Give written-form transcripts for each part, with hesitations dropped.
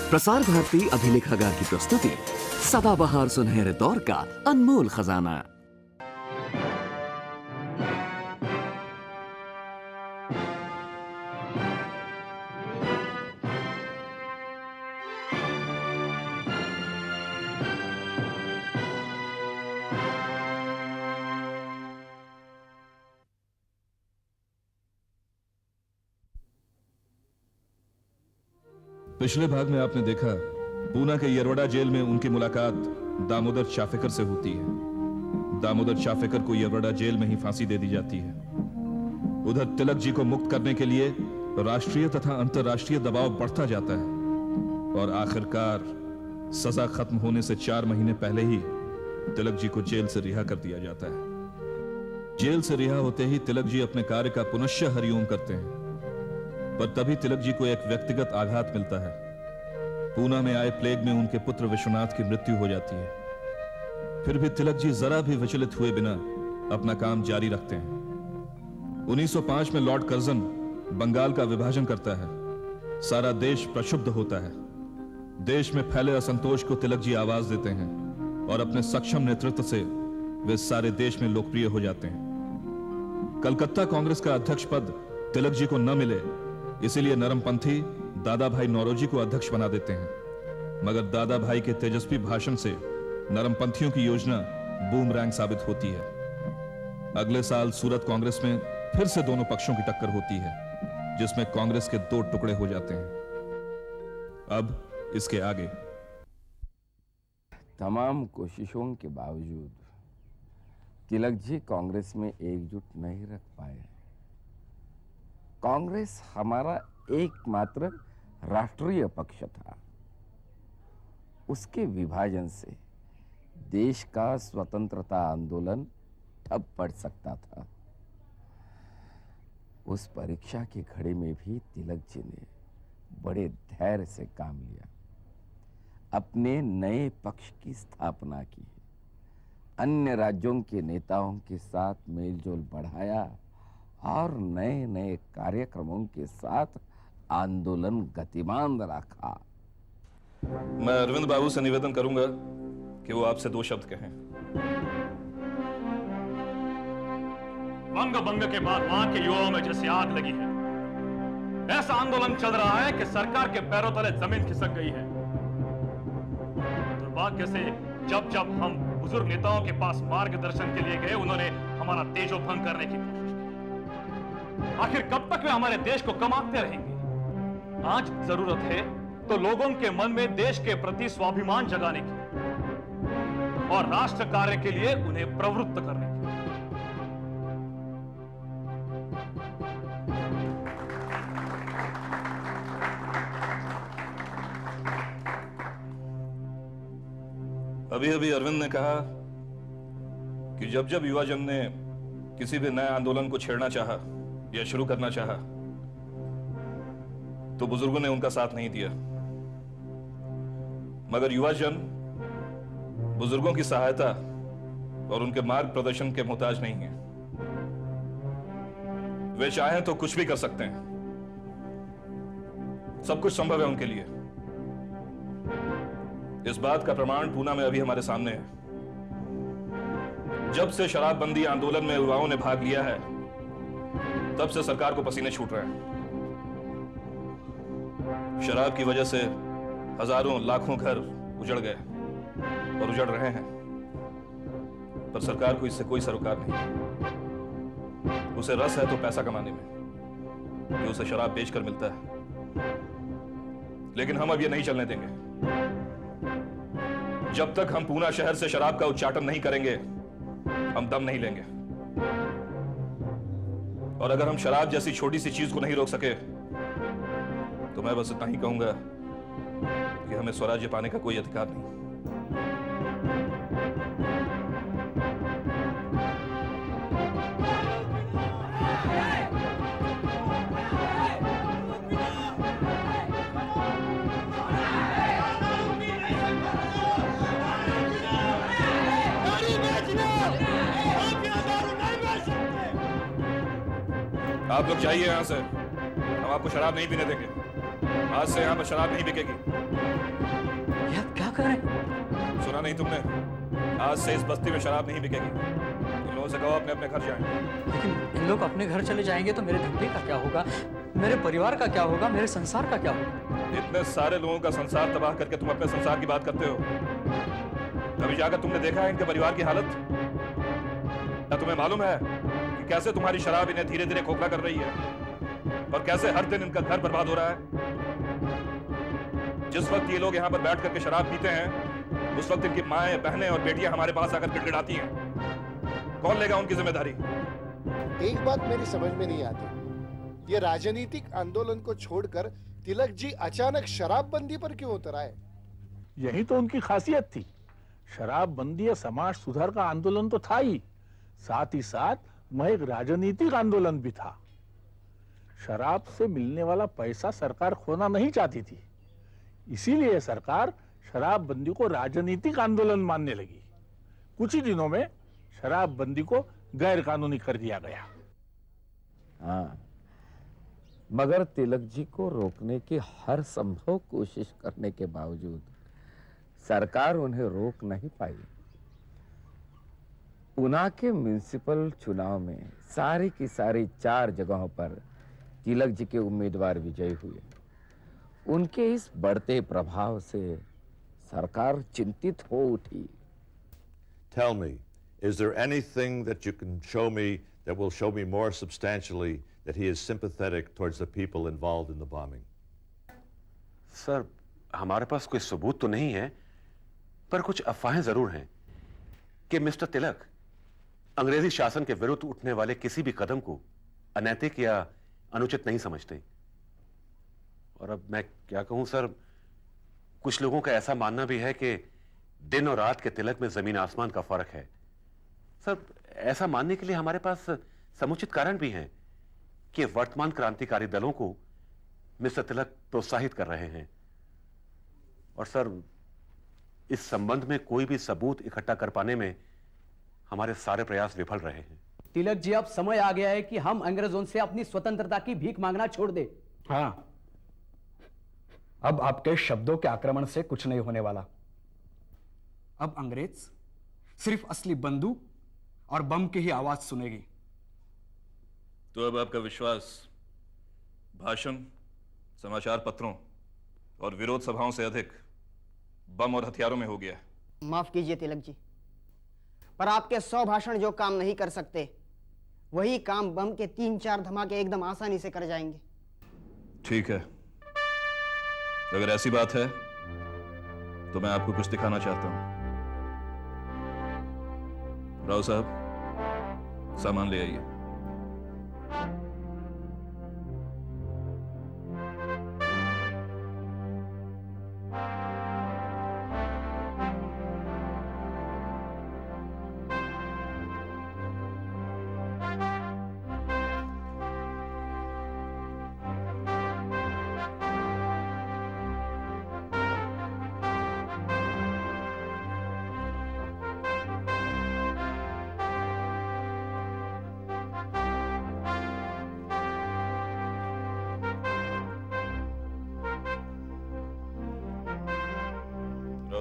प्रसार भारती अभिलेखागार की प्रस्तुति सदाबहार सुनहरे दौर का अनमोल खजाना। पिछले भाग में आपने देखा पूना के यरवड़ा जेल में उनकी मुलाकात दामोदर चाफेकर से होती है। दामोदर चाफेकर को यरवड़ा जेल में ही फांसी दे दी जाती है। उधर तिलक जी को मुक्त करने के लिए राष्ट्रीय तथा अंतर्राष्ट्रीय दबाव बढ़ता जाता है और आखिरकार सजा खत्म होने से 4 महीने पहले ही तिलक जी को जेल से रिहा कर दिया जाता है। जेल से रिहा होते ही तिलक जी अपने कार्य का पुनश्च हरिओम करते हैं, पर तभी तिलक जी को एक व्यक्तिगत आघात मिलता है। पूना में आए प्लेग में उनके पुत्र विश्वनाथ की मृत्यु हो जाती है। फिर भी तिलक जी जरा भी विचलित हुए बिना अपना काम जारी रखते हैं। 1905 में लॉर्ड कर्जन बंगाल का विभाजन करता है। सारा देश प्रक्षुब्ध होता है। देश में फैले असंतोष को तिलक जी आवाज देते हैं और अपने सक्षम नेतृत्व से वे सारे देश में लोकप्रिय हो जाते हैं। कलकत्ता कांग्रेस का अध्यक्ष पद तिलक जी को न मिले, इसीलिए नरमपंथी दादा भाई नौरोजी को अध्यक्ष बना देते हैं। मगर दादा भाई के तेजस्वी भाषण से नरमपंथियों की योजना बूमरैंग साबित होती है। अगले साल सूरत कांग्रेस में फिर से दोनों पक्षों की टक्कर होती है, जिसमें कांग्रेस के 2 टुकड़े हो जाते हैं। अब इसके आगे तमाम कोशिशों के बावजूद तिलक जी कांग्रेस में एकजुट नहीं रख पाए। कांग्रेस हमारा एकमात्र राष्ट्रीय पक्ष था। उसके विभाजन से देश का स्वतंत्रता आंदोलन ठप पड़ सकता था। उस परीक्षा की घड़ी में भी तिलक जी ने बड़े धैर्य से काम लिया, अपने नए पक्ष की स्थापना की, अन्य राज्यों के नेताओं के साथ मेलजोल बढ़ाया और नए नए कार्यक्रमों के साथ आंदोलन गतिमान रखा। मैं अरविंद बाबू से निवेदन करूंगा कि वो आपसे 2 शब्द कहें। बंग के बाद वहां के युवाओं में जैसे आग लगी है, ऐसा आंदोलन चल रहा है कि सरकार के पैरों तले जमीन खिसक गई है। दुर्भाग्य से जब जब हम बुजुर्ग नेताओं के पास मार्गदर्शन के लिए गए, उन्होंने हमारा तेजोभंग करने की कोशिश की। आखिर कब तक वे हमारे देश को कमाते रहेंगे? आज जरूरत है तो लोगों के मन में देश के प्रति स्वाभिमान जगाने की और राष्ट्र कार्य के लिए उन्हें प्रवृत्त करने की। अभी अभी अरविंद ने कहा कि जब जब युवा जन ने किसी भी नए आंदोलन को छेड़ना चाहा या शुरू करना चाहा, तो बुजुर्गों ने उनका साथ नहीं दिया। मगर युवा जन बुजुर्गों की सहायता और उनके मार्ग प्रदर्शन के मोहताज नहीं है। वे चाहें तो कुछ भी कर सकते हैं। सब कुछ संभव है उनके लिए। इस बात का प्रमाण पूना में अभी हमारे सामने है। जब से शराबबंदी आंदोलन में युवाओं ने भाग लिया है, तब से सरकार को पसीने छूट रहे हैं। शराब की वजह से हजारों लाखों घर उजड़ गए और उजड़ रहे हैं, पर सरकार को इससे कोई सरोकार नहीं। उसे रस है तो पैसा कमाने में, जो उसे शराब बेचकर मिलता है। लेकिन हम अब ये नहीं चलने देंगे। जब तक हम पूना शहर से शराब का उच्चाटन नहीं करेंगे, हम दम नहीं लेंगे। और अगर हम शराब जैसी छोटी सी चीज को नहीं रोक सके, तो मैं बस इतना ही कहूंगा कि हमें स्वराज्य पाने का कोई अधिकार नहीं। आप लोग जाइए यहां से, हम आपको शराब नहीं पीने देंगे। आज से यहाँ पर शराब नहीं बिकेगी। ये आप क्या कर रहे हैं? सुना नहीं तुमने? आज से इस बस्ती में शराब नहीं बिकेगी। इन लोगों से कहो अपने अपने घर जाएं। लेकिन इन लोग अपने घर चले जाएंगे तो मेरे धंधे का क्या होगा, मेरे परिवार का क्या होगा, मेरे संसार का क्या होगा? इतने सारे लोगों का संसार तबाह करके तुम अपने संसार की बात करते हो। कभी जाकर तुमने देखा है इनके परिवार की हालत? क्या तुम्हें मालूम है कि कैसे तुम्हारी शराब इन्हें धीरे धीरे खोखला कर रही है और कैसे हर दिन इनका घर बर्बाद हो रहा है? जिस वक्त ये लोग यहाँ पर बैठ करके शराब पीते हैं उस वक्त इनकी माएं, बहनें और बेटियां हमारे पास आकर गिड़गिड़ाती हैं। कौन लेगा उनकी जिम्मेदारी? एक बात मेरी समझ में नहीं आती, ये राजनीतिक आंदोलन को छोड़कर तिलक जी अचानक शराबबंदी पर क्यों उतर आए? यही तो उनकी खासियत थी। शराबबंदी या समाज सुधार का आंदोलन तो था ही, साथ ही साथ वह एक राजनीतिक आंदोलन भी था। शराब से मिलने वाला पैसा सरकार खोना नहीं चाहती थी, इसीलिए सरकार शराबबंदी को राजनीतिक आंदोलन मानने लगी। कुछ ही दिनों में शराबबंदी को गैर कानूनी कर दिया गया। हाँ, मगर तिलक जी को रोकने की हर संभव कोशिश करने के बावजूद सरकार उन्हें रोक नहीं पाई। ऊना के म्युनिसिपल चुनाव में सारी की सारी 4 जगहों पर तिलक जी के उम्मीदवार विजयी हुए। उनके इस बढ़ते प्रभाव से सरकार चिंतित हो उठी। Tell me, is there anything that you can show me that will show me more substantially that he is sympathetic towards the people involved in the bombing? Sir, हमारे पास कोई सबूत तो नहीं है, पर कुछ अफवाहें जरूर हैं कि मिस्टर तिलक अंग्रेजी शासन के विरुद्ध उठने वाले किसी भी कदम को अनैतिक या अनुचित नहीं समझते। और अब मैं क्या कहूं सर, कुछ लोगों का ऐसा मानना भी है कि दिन और रात के तिलक में जमीन आसमान का फर्क है। सर, ऐसा मानने के लिए हमारे पास समुचित कारण भी हैं कि वर्तमान क्रांतिकारी दलों को मिस्टर तिलक प्रोत्साहित कर रहे हैं। और सर, इस संबंध में कोई भी सबूत इकट्ठा कर पाने में हमारे सारे प्रयास विफल रहे हैं। तिलक जी, अब समय आ गया है कि हम अंग्रेजों से अपनी स्वतंत्रता की भीख मांगना छोड़ दें। हाँ, अब आपके शब्दों के आक्रमण से कुछ नहीं होने वाला। अब अंग्रेज सिर्फ असली बंदूक और बम की ही आवाज सुनेगी। तो अब आपका विश्वास भाषण, समाचार पत्रों और विरोध सभाओं से अधिक बम और हथियारों में हो गया है। माफ कीजिए तिलक जी, पर आपके 100 भाषण जो काम नहीं कर सकते, वही काम बम के 3-4 धमाके एकदम आसानी से कर जाएंगे। ठीक है, अगर ऐसी बात है तो मैं आपको कुछ दिखाना चाहता हूं। राव साहब, सामान ले आइए।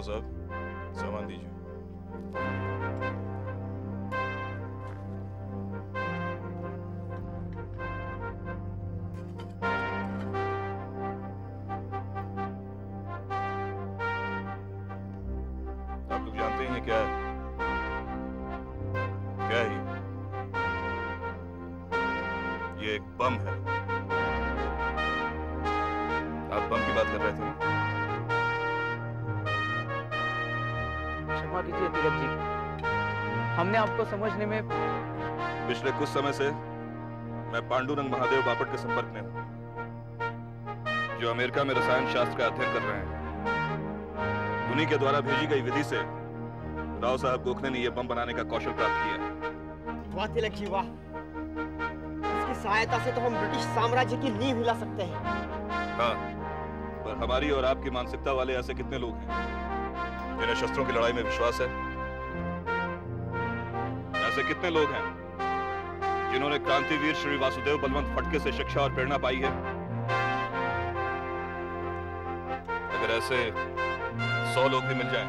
साहब, सामान दीजिए। आप लोग जानते हैं ये क्या है? क्या है ये एक बम है। आप बम की बात कर रहे थे। क्षमा कीजिए तिलक जी, हमने आपको समझने में। पिछले कुछ समय से मैं पांडुरंग महादेव बापट के संपर्क में हूं, जो अमेरिका में रसायन शास्त्र का अध्ययन कर रहे हैं। उन्हीं के द्वारा भेजी गई विधि से राव साहब गोखले ने यह बम बनाने का कौशल प्राप्त किया। वाह तिलक जी वाह, इसकी सहायता से तो हम ब्रिटिश साम्राज्य की नींव हिला सकते हैं। हाँ, पर हमारी और आपकी मानसिकता वाले ऐसे कितने लोग हैं जिन्हें शस्त्रों की लड़ाई में विश्वास है? ऐसे कितने लोग हैं जिन्होंने क्रांतिवीर श्री वासुदेव बलवंत फटके से शिक्षा और प्रेरणा पाई है? अगर ऐसे 100 लोग भी मिल जाएं,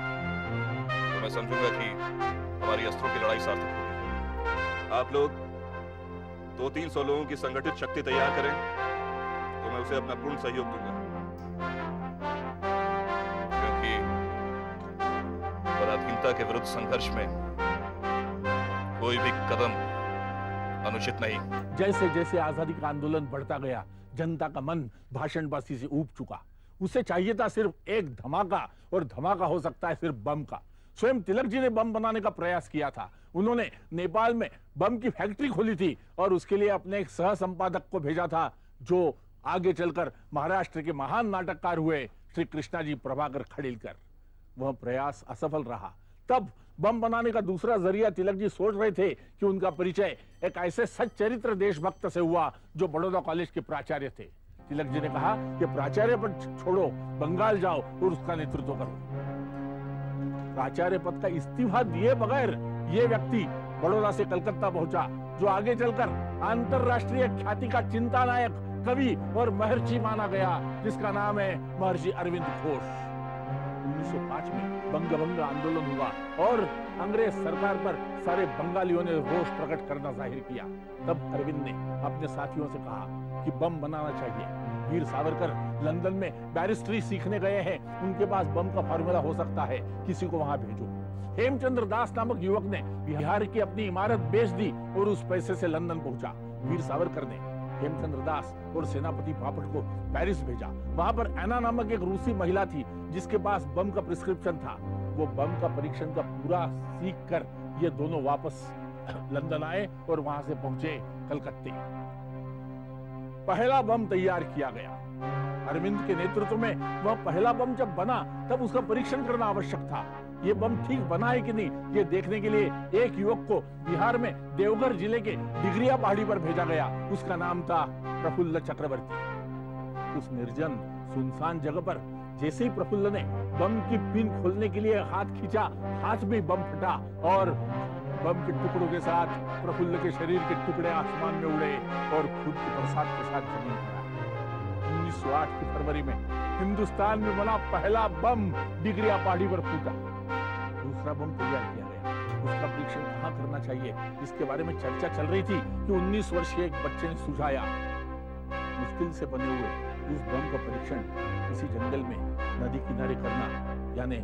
तो मैं समझूंगा कि हमारी अस्त्रों की लड़ाई सार्थक होगी। आप लोग 200-300 लोगों की संगठित शक्ति तैयार करें, तो मैं उसे अपना पूर्ण सहयोग दूंगा, क्योंकि पराधीनता के विरुद्ध संघर्ष में कोई भी कदम अनुचित नहीं। जैसे जैसे आजादी का आंदोलन बढ़ता गया, जनता का मन भाषणबाजी से ऊब चुका। उसे चाहिए था सिर्फ एक धमाका, और धमाका हो सकता है सिर्फ बम का। स्वयं तिलक जी ने बम बनाने का प्रयास किया था। उन्होंने नेपाल में बम की फैक्ट्री खोली थी और उसके लिए अपने एक सह संपादक को भेजा था, जो आगे चलकर महाराष्ट्र के महान नाटककार हुए श्री कृष्णाजी प्रभाकर खड़ीलकर। वह प्रयास असफल रहा। तब बम बनाने का दूसरा जरिया तिलक जी सोच रहे थे कि उनका परिचय एक ऐसे सच्चरित्र देशभक्त से हुआ जो बड़ौदा कॉलेज के प्राचार्य थे। तिलक जी ने कहा कि प्राचार्य पद छोड़ो, बंगाल जाओ और उसका नेतृत्व करो। प्राचार्य पद का इस्तीफा दिए बगैर ये व्यक्ति बड़ौदा से कलकत्ता पहुंचा, जो आगे चलकर अंतरराष्ट्रीय ख्याति का चिंता नायक, कवि और महर्षि माना गया, जिसका नाम है महर्षि अरविंद घोष। 1905 में बंगभंग आंदोलन हुआ और अंग्रेज सरकार पर सारे बंगालियों ने रोष प्रकट करना जाहिर किया। तब अरविंद ने अपने साथियों से कहा कि बम बनाना चाहिए। वीर सावरकर लंदन में बैरिस्ट्री सीखने गए हैं, उनके पास बम का फार्मूला हो सकता है, किसी को वहां भेजो। हेमचंद्र दास नामक युवक ने बिहार की अपनी इमारत बेच दी और उस पैसे से लंदन पहुंचा। वीर सावरकर ने हेमचंद्र दास और सेनापति बापट को पेरिस भेजा। वहां पर एना नामक एक रूसी महिला थी जिसके पास बम का प्रिस्क्रिप्शन था। वो बम का परीक्षण का पूरा सीख कर ये दोनों वापस लंदन आए और वहां से पहुंचे कलकत्ते। पहला बम तैयार किया गया। अरविंद के नेतृत्व में वह पहला बम जब बना तब उसका परीक्षण करना आवश्यक था। ये बम ठीक बना है कि नहीं, ये देखने के लिए एक युवक को बिहार में देवघर जिले के डिगरिया पहाड़ी पर भेजा गया। उसका नाम था प्रफुल्ल चक्रवर्ती। उस निर्जन सुनसान जगह पर जैसे ही प्रफुल्ल ने बम की पिन खोलने के लिए हाथ खींचा, हाथ में बम फटा और बम के टुकड़ों के साथ प्रफुल्ल के शरीर के टुकड़े आसमान में उड़े और खुद की बरसात के साथ जमीन पर आए। 1908 की फरवरी में हिंदुस्तान में बना पहला बम डिगरिया पहाड़ी पर फूटा। दूसरा बम तैयार किया गया। उसका परीक्षण कहाँ करना चाहिए, इसके बारे में चर्चा चल रही थी कि 19 वर्षीय एक बच्चे ने सुझाया। मुश्किल से बने हुए उस बम का परीक्षण किसी जंगल में नदी किनारे करना, यानी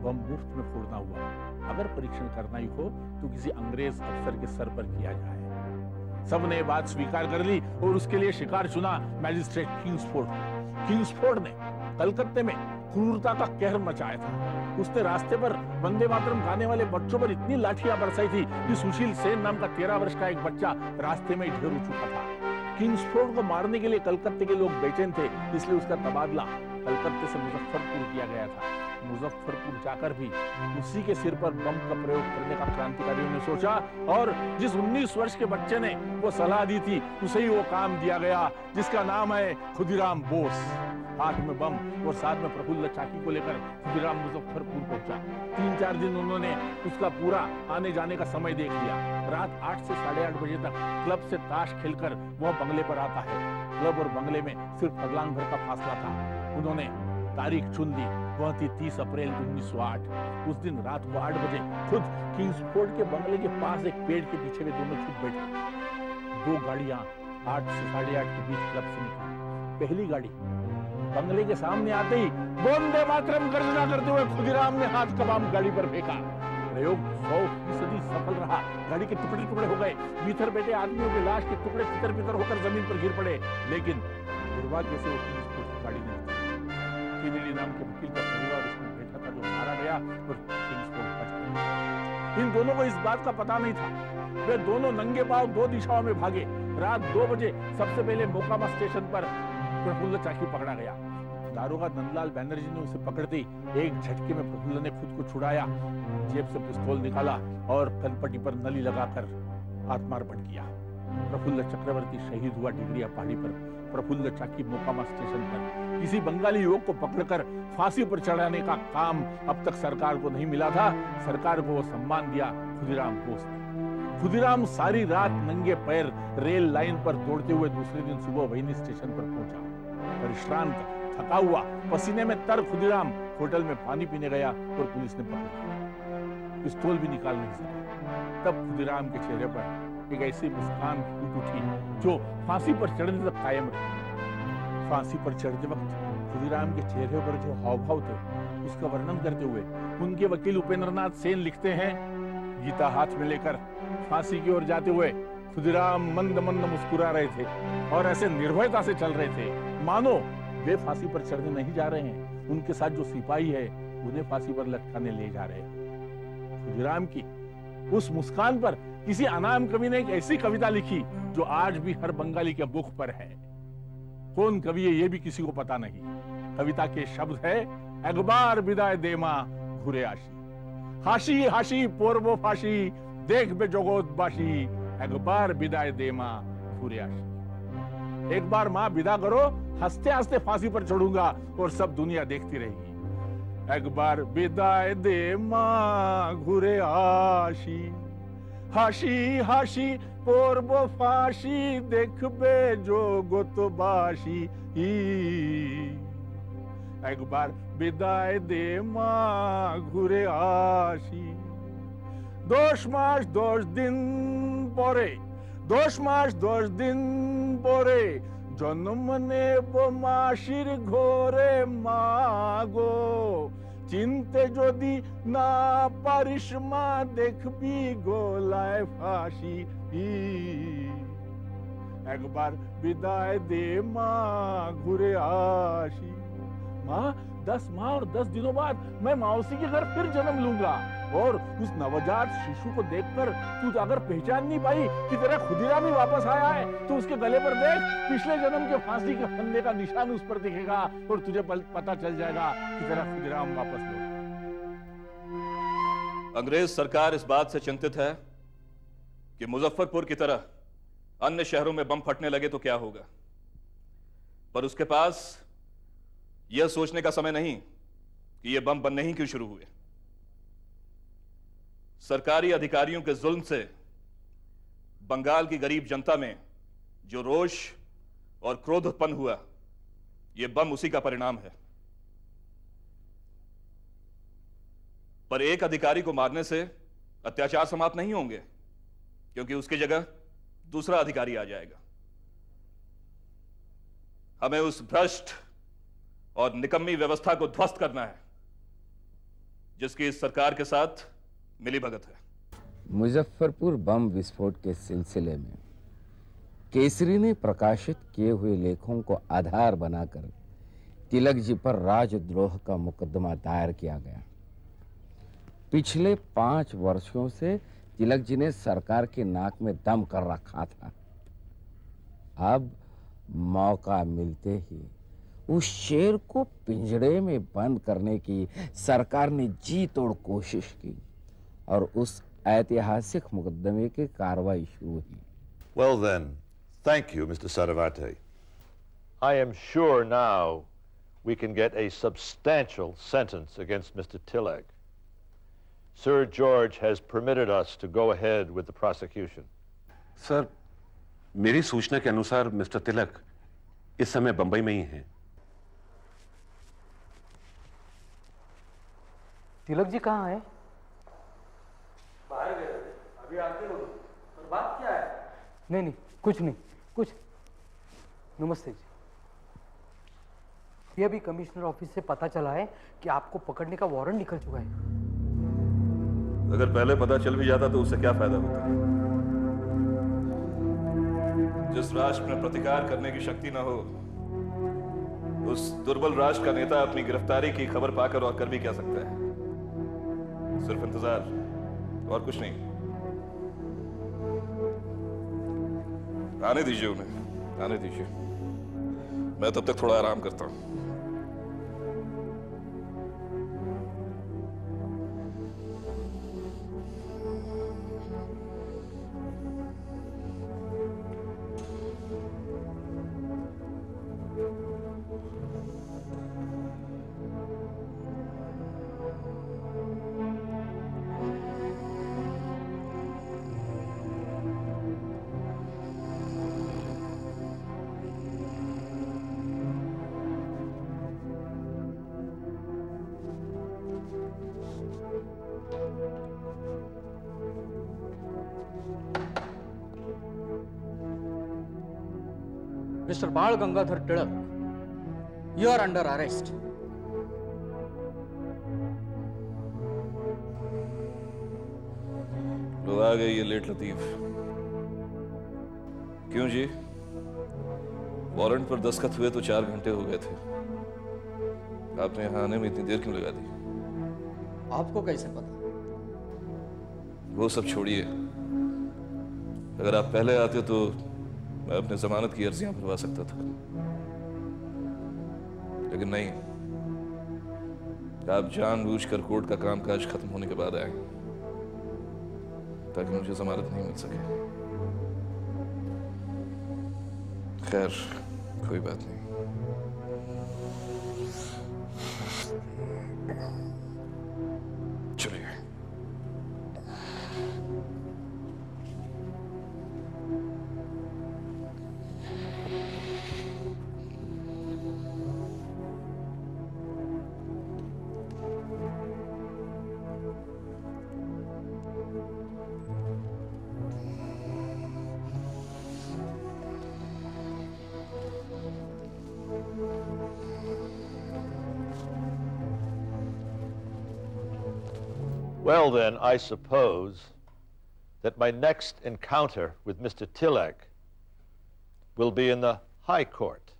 बम मुफ्त में फोड़ना हुआ। अगर परीक्षण करना ही हो तो किसी अंग्रेज अफसर के सर पर किया जाए। सबने बात स्वीकार कर ली और उसके लिए शिकार चुना मैजिस्ट्रेट किंग्सफोर्ड। किंग्सफोर्ड ने कलकत्ते में क्रूरता का कहर मचाया था। उसने रास्ते पर वंदे मातरम गाने वाले बच्चों पर इतनी लाठियां बरसाई थी कि सुशील सेन नाम का 13 वर्ष का एक बच्चा रास्ते में ढेर हो चुका था। किंग्सफोर्ड को मारने के लिए कलकत्ते के लोग बेचैन थे, इसलिए उसका तबादला कलकत्ते से मुजफ्फरपुर किया गया था। मुजफ्फरपुर जाकर भी उसी के सिर पर बम का प्रयोग करने का क्रांतिकारियों ने सोचा और जिस 19 वर्ष के बच्चे ने वो सलाह दी थी उसे ही वो काम दिया गया, जिसका नाम है खुदीराम बोस। हाथ में बम और साथ में प्रफुल्ल चाकी को लेकर खुदीराम मुजफ्फरपुर पहुंचा। 3-4 दिन उन्होंने उसका पूरा आने जाने का समय देख लिया। रात 8 से 8:30 बजे तक क्लब से ताश खेलकर वह बंगले पर आता है। क्लब और बंगले में सिर्फ फरलांग भर का फासला था। उन्होंने तारीख चुन ली, वह थी 30 अप्रैल 1908। उस दिन रात को 8 बजे खुद किंग्सफोर्ड के बंगले के पास एक पेड़ के पीछे वे दोनों छुप बैठे। 2 गाड़ियां 8 से 8:30 के बीच क्लब से निकली। पहली गाड़ी बंगले के सामने आते ही वंदे मातरम गर्जना करते हुए खुदीराम ने हाथ का बम गाड़ी पर फेंका। प्रयोग 100% सफल रहा। गाड़ी के टुकड़े टुकड़े हो गए। भीतर बैठे आदमियों की लाश के टुकड़े तितर बितर होकर जमीन पर गिर पड़े। लेकिन दुर्भाग्य से वो किंग्सफोर्ड गाड़ी नहीं थी। केनेडी नाम के वकील का परिवार उसमें बैठा था, जो मारा गया और किंग्सफोर्ड बच गया। इन दोनों को इस बात का पता नहीं था। वे दोनों नंगे पांव 2 दिशाओं में भागे। रात 2 बजे सबसे पहले मोकामा स्टेशन पर प्रफुल्ल चाकी पकड़ा गया। दारोगा नंदलाल बैनर्जी ने उसे पकड़ते एक झटके में प्रफुल्ल ने खुद को छुड़ाया, जेब से पिस्तौल निकाला और कनपट्टी पर नली लगाकर आत्मार्पण किया। प्रफुल्ल चक्रवर्ती शहीद हुआ डिगरिया पहाड़ी पर। प्रफुल्ल चाकी मोकामा स्टेशन पर किसी बंगाली युवक को पकड़कर फांसी पर चढ़ाने का काम अब तक सरकार को नहीं मिला था। सरकार को वो सम्मान दिया खुदीराम बोस ने। खुदीराम सारी रात नंगे पैर रेल लाइन पर दौड़ते हुए दूसरे दिन सुबह वहीनी स्टेशन पर पहुंचा। परिश्रांत थका हुआ पसीने में तर खुदीराम होटल में पानी पीने गया और पुलिस ने पकड़ लिया। पिस्तौल भी निकाल नहीं सका। तब खुदीराम के चेहरे पर एक ऐसी मुस्कान फूट उठी जो फांसी पर चढ़ने तक कायम रही। फांसी पर चढ़ते वक्त खुदीराम के चेहरे पर जो हाव-भाव थे उसका वर्णन करते हुए उनके वकील उपेंद्रनाथ सेन लिखते हैं, गीता हाथ में लेकर फांसी की ओर जाते हुए खुदीराम मंद मंद मुस्कुरा रहे थे और ऐसे निर्भयता से चल रहे थे मानो वे फांसी पर चढ़ने नहीं जा रहे हैं, उनके साथ जो सिपाही है उन्हें फांसी पर लटकाने ले जा रहे हैं। खुदीराम की उस मुस्कान पर किसी अनाम कवि ने एक ऐसी कविता लिखी जो आज भी हर बंगाली के मुख पर है। कौन कवि है ये भी किसी को पता नहीं। कविता के शब्द है, एकबार विदाय देमा घुरे आशी, हाशी हाशी पोरबो फाशी देख बे जगतबासी, एकबार विदाय देमा घुरे आशी। एक बार मां विदा करो, हंसते हंसते फांसी पर चढ़ूंगा और सब दुनिया देखती रहेगी। एक बार विदाय दे मां घुरे आशी, हाशी हाशी पोरबो फाशी देखबे जगतबासी। एक बार विदाय दे मां घुरे आशी। 10 মাস 10 দিন পরে, 10 মাস 10 দিন পরে জন্ম নেব মাসির ঘরে মাগো, চিনতে যদি না পারিস মা দেখবি গলায় ফাঁসি। একবার বিদায় দে মা ঘুরে আসি। माँ 10 माह और 10 दिनों बाद मैं मौसी के घर फिर जन्म लूंगा और उस नवजात शिशु को देखकर तू अगर पहचान नहीं पाई कि तेरा खुदीराम ही वापस आया है तो उसके गले पर देख, पिछले जन्म के फांसी के फंदे का निशान उस पर दिखेगा और तुझे पता चल जाएगा कि तेरा खुदीराम वापस लौटा। अंग्रेज सरकार इस बात से चिंतित है कि मुजफ्फरपुर की तरह अन्य शहरों में बम फटने लगे तो क्या होगा, पर उसके पास यह सोचने का समय नहीं कि यह बम बनने ही क्यों शुरू हुए। सरकारी अधिकारियों के जुल्म से बंगाल की गरीब जनता में जो रोष और क्रोध उत्पन्न हुआ, यह बम उसी का परिणाम है। पर एक अधिकारी को मारने से अत्याचार समाप्त नहीं होंगे, क्योंकि उसकी जगह दूसरा अधिकारी आ जाएगा। हमें उस भ्रष्ट और निकम्मी व्यवस्था को ध्वस्त करना है जिसकी इस सरकार के साथ मिलीभगत है। मुजफ्फरपुर बम विस्फोट के सिलसिले में केसरी ने प्रकाशित किए हुए लेखों को आधार बनाकर तिलक जी पर राजद्रोह का मुकदमा दायर किया गया। पिछले 5 वर्षों से तिलक जी ने सरकार की नाक में दम कर रखा था। अब मौका मिलते ही उस शेर को पिंजड़े में बंद करने की सरकार ने जी तोड़ कोशिश की और उस ऐतिहासिक मुकदमे की कार्रवाई शुरू हुई। Well then, thank you, Mr. Saravate. I am sure now we can get a substantial sentence against Mr. Tilak. Sir George has permitted us to go ahead with the prosecution. Sir, मेरी सूचना के अनुसार mister तिलक इस समय बंबई में ही हैं। तिलक जी कहाँ है? बाहर गए थे, अभी आते हो। और बात क्या है? नहीं नहीं, कुछ नहीं, कुछ। नमस्ते जी। ये अभी कमिश्नर ऑफिस से पता चला है कि आपको पकड़ने का वारंट निकल चुका है। अगर पहले पता चल भी जाता तो उससे क्या फायदा होता। जिस राष्ट्र में प्रतिकार करने की शक्ति ना हो, उस दुर्बल राष्ट्र का नेता अपनी गिरफ्तारी की खबर पाकर और कर भी क्या सकता है? सिर्फ इंतजार और कुछ नहीं। आने दीजिए उन्हें, आने दीजिए। मैं तब तक थोड़ा आराम करता हूं। Mr. Bal Gangadhar Tilak, you are under arrest. लोग आ गए ये लेट लतीफ। क्यों जी? वारंट पर दस्तखत हुए तो 4 घंटे हो गए थे। आपने यहाँ आने में इतनी देर क्यों लगा दी? आपको कैसे पता? वो सब छोड़िए। अगर आप पहले आते तो मैं अपने जमानत की अर्जियां भरवा सकता था, लेकिन नहीं, आप जानबूझकर कोर्ट का कामकाज खत्म होने के बाद आए ताकि मुझे जमानत नहीं मिल सके। खैर, कोई बात नहीं। चलिए। Well, then, I suppose that my next encounter with Mr. Tilak will be in the High Court.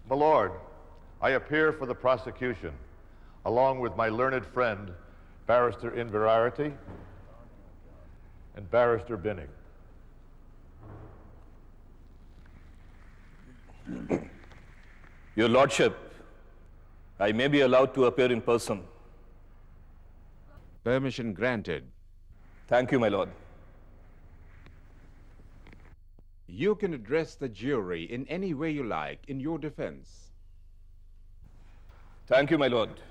My Lord, I appear for the prosecution, along with my learned friend, Barrister Inverarity and Barrister Binning. Your Lordship, I may be allowed to appear in person. Permission granted. Thank you, my lord. You can address the jury in any way you like in your defense. Thank you, my lord.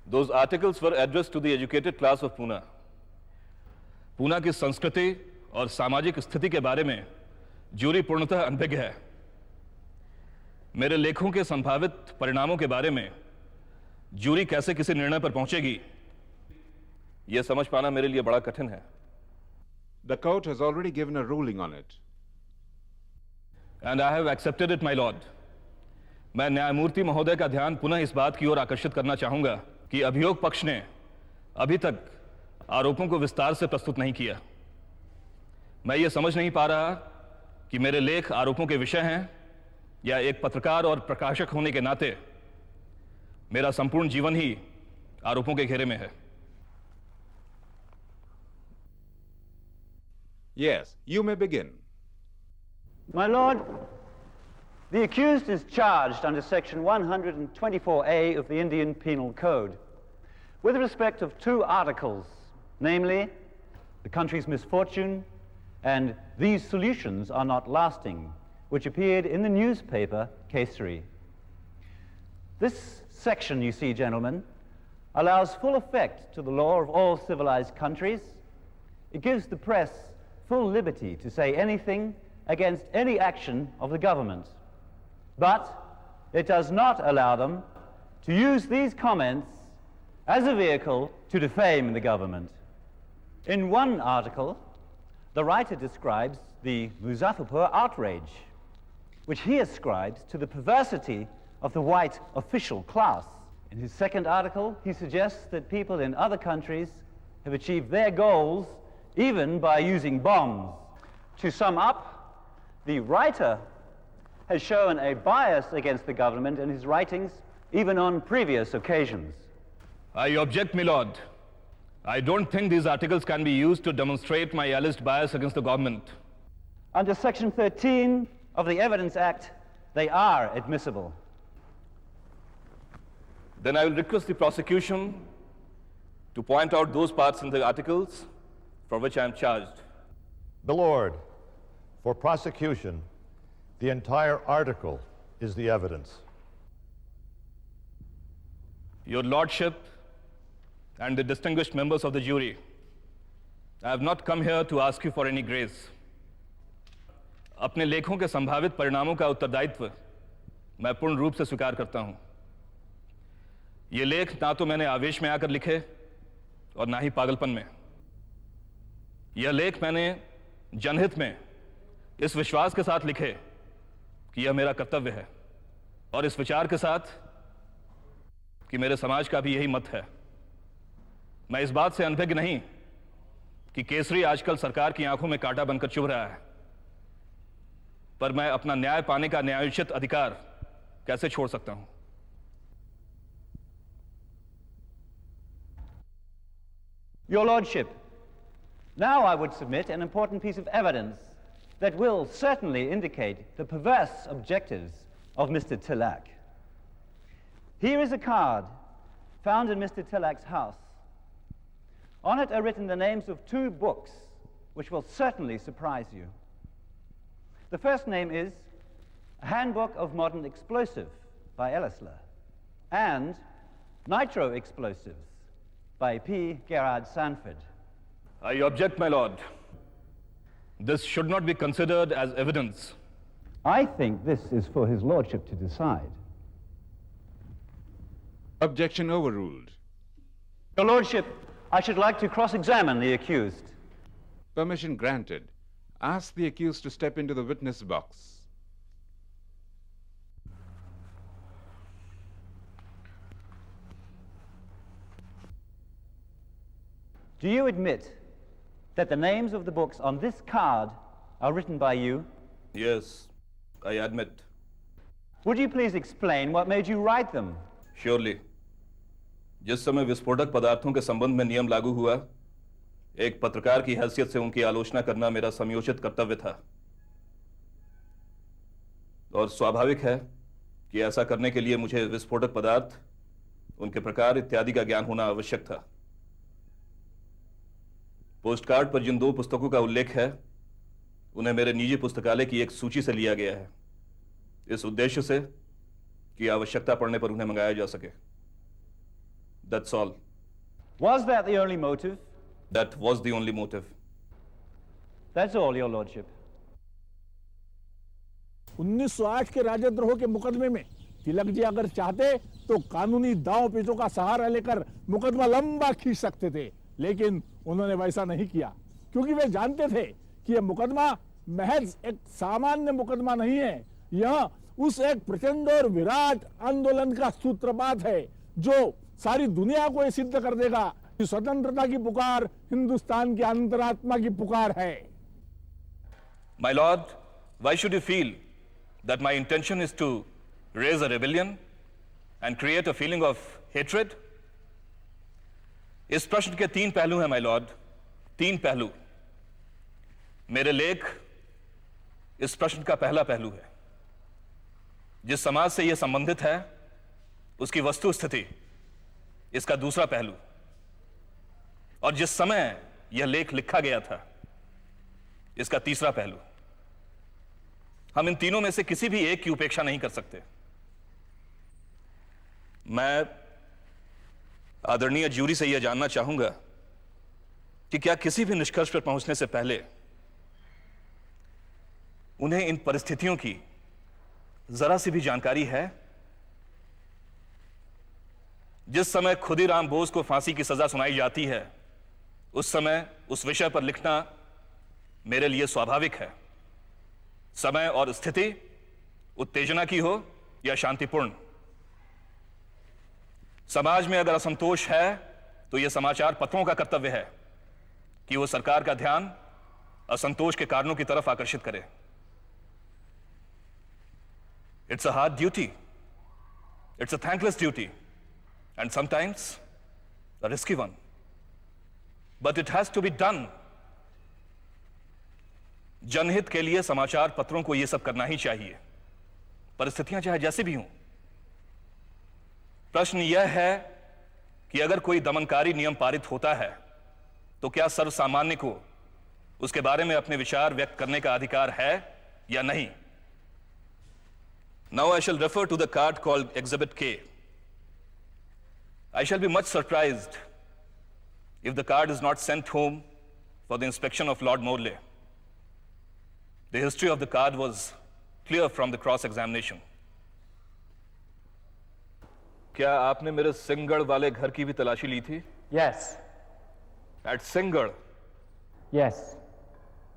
Those articles were addressed to the educated class of Pune. Poona की संस्कृति और सामाजिक स्थिति के बारे में jury पूर्णतः अनभिज्ञ है। मेरे लेखों के संभावित परिणामों के बारे में ज्यूरी कैसे किसी निर्णय पर पहुंचेगी, यह समझ पाना मेरे लिए बड़ा कठिन है। The court has already given a ruling on it. And I have accepted it, my lord. मैं न्यायमूर्ति महोदय का ध्यान पुनः इस बात की ओर आकर्षित करना चाहूंगा कि अभियोग पक्ष ने अभी तक आरोपों को विस्तार से प्रस्तुत नहीं किया। मैं ये समझ नहीं पा रहा कि मेरे लेख आरोपों के विषय हैं या एक पत्रकार और प्रकाशक होने के नाते मेरा संपूर्ण जीवन ही आरोपों के घेरे में है। Yes, you may begin. My lord, the accused is charged under section 124A of the Indian Penal Code with respect of 2 articles, namely, the country's misfortune and these solutions are not lasting, which appeared in the newspaper Kesari. This section, you see, gentlemen, allows full effect to the law of all civilized countries. It gives the press full liberty to say anything against any action of the government. But it does not allow them to use these comments as a vehicle to defame the government. In one article, the writer describes the Muzaffarpur outrage, which he ascribes to the perversity of the white official class. In his second article, he suggests that people in other countries have achieved their goals even by using bombs. To sum up, the writer has shown a bias against the government in his writings, even on previous occasions. I object, my lord. I don't think these articles can be used to demonstrate my alleged bias against the government. Under Section 13 of the Evidence Act, they are admissible. Then I will request the prosecution to point out those parts in the articles for which I am charged. My Lord, for prosecution, the entire article is the evidence. Your Lordship and the distinguished members of the jury, I have not come here to ask you for any grace. अपने लेखों के संभावित परिणामों का उत्तरदायित्व मैं पूर्ण रूप से स्वीकार करता हूं। ये लेख ना तो मैंने आवेश में आकर लिखे और ना ही पागलपन में। यह लेख मैंने जनहित में इस विश्वास के साथ लिखे कि यह मेरा कर्तव्य है, और इस विचार के साथ कि मेरे समाज का भी यही मत है। मैं इस बात से अनभिज्ञ नहीं कि केसरी आजकल सरकार की आंखों में कांटा बनकर चुभ रहा है, पर मैं अपना न्याय पाने का न्यायोचित अधिकार कैसे छोड़ सकता हूं? Your Lordship, now I would submit an important piece of evidence that will certainly indicate the perverse objectives of Mr. Tilak. Here is a card found in Mr. Tilak's house. On it are written the names of two books which will certainly surprise you. The first name is A Handbook of Modern Explosive by Ellisler and Nitro Explosives by P. Gerard Sanford. I object, my lord. This should not be considered as evidence. I think this is for his lordship to decide. Objection overruled. Your lordship, I should like to cross-examine the accused. Permission granted. Ask the accused to step into the witness box. Do you admit that the names of the books on this card are written by you? Yes, I admit. Would you please explain what made you write them? Surely. जिस समय विस्फोटक पदार्थों के संबंध में नियम लागू हुआ, एक पत्रकार की हैसियत से उनकी आलोचना करना मेरा समयोचित कर्तव्य था, और स्वाभाविक है कि ऐसा करने के लिए मुझे विस्फोटक पदार्थ, उनके प्रकार इत्यादि का ज्ञान होना आवश्यक था। पोस्टकार्ड पर जिन दो पुस्तकों का उल्लेख है, उन्हें मेरे निजी पुस्तकालय की एक सूची से लिया गया है, इस उद्देश्य से कि आवश्यकता पड़ने पर उन्हें मंगाया जा सके। That's all. Was that the only motive? That was the only motive. That's all, your lordship. 1908 के राजद्रोह के मुकदमे में तिलक जी अगर चाहते तो कानूनी दांव पेचों का सहारा लेकर मुकदमा लंबा खींच सकते थे, लेकिन उन्होंने वैसा नहीं किया, क्योंकि वे जानते थे कि यह मुकदमा महज एक सामान्य मुकदमा नहीं है। यह उस एक प्रचंड और विराट आंदोलन का सूत्रपात है जो सारी दुनिया को यह सिद्ध कर देगा कि स्वतंत्रता की पुकार हिंदुस्तान की अंतरात्मा की पुकार है। My lord, why should you feel that my intention is to raise a rebellion and create a feeling of hatred? इस प्रश्न के तीन पहलू हैं, my lord, तीन पहलू। मेरे लेख इस प्रश्न का पहला पहलू है। जिस समाज से यह संबंधित है, उसकी वस्तु स्थिति इसका दूसरा पहलू, और जिस समय यह लेख लिखा गया था, इसका तीसरा पहलू। हम इन तीनों में से किसी भी एक की उपेक्षा नहीं कर सकते। मैं आदरणीय ज्यूरी से यह जानना चाहूंगा कि क्या किसी भी निष्कर्ष पर पहुंचने से पहले उन्हें इन परिस्थितियों की जरा सी भी जानकारी है? जिस समय खुदीराम बोस को फांसी की सजा सुनाई जाती है, उस समय उस विषय पर लिखना मेरे लिए स्वाभाविक है, समय और स्थिति उत्तेजना की हो या शांतिपूर्ण। समाज में अगर असंतोष है तो यह समाचार पत्रों का कर्तव्य है कि वो सरकार का ध्यान असंतोष के कारणों की तरफ आकर्षित करे। It's a hard duty. It's a thankless duty. And sometimes a risky one. But it has to be done. जनहित के लिए समाचार पत्रों को यह सब करना ही चाहिए, परिस्थितियां चाहे जैसी भी हों। प्रश्न यह है कि अगर कोई दमनकारी नियम पारित होता है तो क्या सर्वसामान्य को उसके बारे में अपने विचार व्यक्त करने का अधिकार है या नहीं? Now I shall refer to the card called Exhibit K. I shall be much surprised if the card is not sent home for the inspection of Lord Morley. The history of the card was clear from the cross-examination. क्या आपने मेरे सिंगड़ वाले घर की भी तलाशी ली थी? Yes. At Singad? Yes.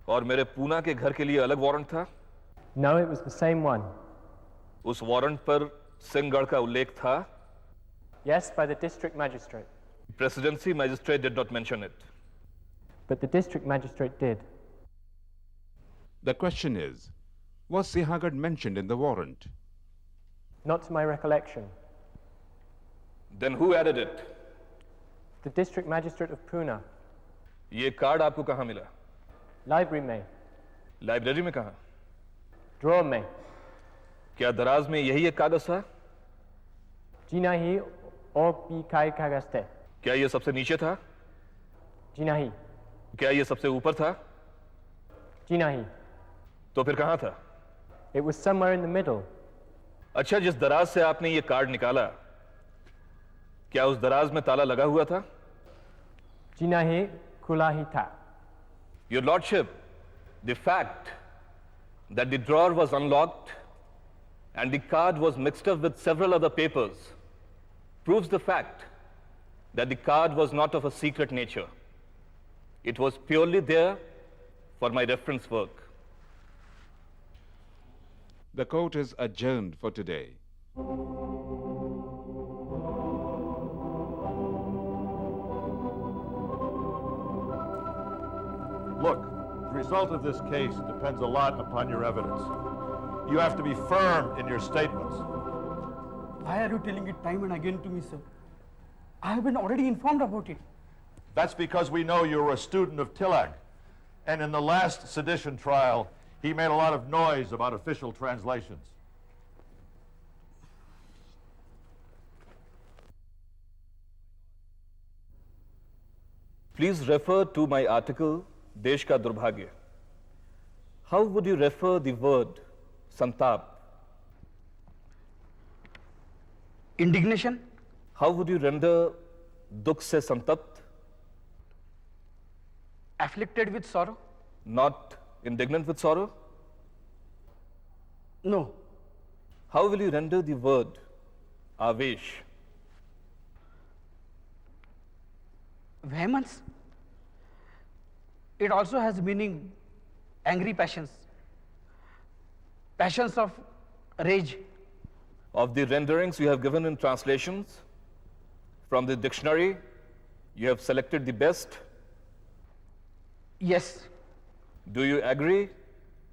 और मेरे पूना के घर के लिए अलग वारंट था? No, it was the same one. उस वारंट पर सिंगड़ का उल्लेख था? Yes, by the district magistrate. Presidency magistrate did not mention it. But the district magistrate did. The question is, was Sihagarh mentioned in the warrant? Not to my recollection. Then who added it? The district magistrate of Pune. ये card आपको कहाँ मिला? Library में. Library में कहाँ? Drawer में. क्या दराज में यही एक कागज था? जी नहीं, और भी कई कागज थे. क्या ये सबसे नीचे था? जी नहीं. क्या ये सबसे ऊपर था? जी नहीं. तो फिर कहाँ था? It was somewhere in the middle. अच्छा, जिस दराज से आपने ये कार्ड निकाला, क्या उस दराज में ताला लगा हुआ था? जी नहीं, खुला ही था. Your Lordship, the fact that the drawer was unlocked and the card was mixed up with several other papers proves the fact that the card was not of a secret nature. It was purely there for my reference work. The court is adjourned for today. Look, the result of this case depends a lot upon your evidence. You have to be firm in your statements. Why are you telling it time and again to me, sir? I have been already informed about it. That's because we know you were a student of Tilak. And in the last sedition trial, he made a lot of noise about official translations. Please refer to my article, Desh Ka Durbhagya. How would you refer the word santap? Indignation? How would you render dukh se santapt? Afflicted with sorrow? Not indignant with sorrow? No. How will you render the word avesh? Vehemence? It also has meaning angry passions. Passions of rage. Of the renderings you have given in translations from the dictionary, you have selected the best. Yes. Do you agree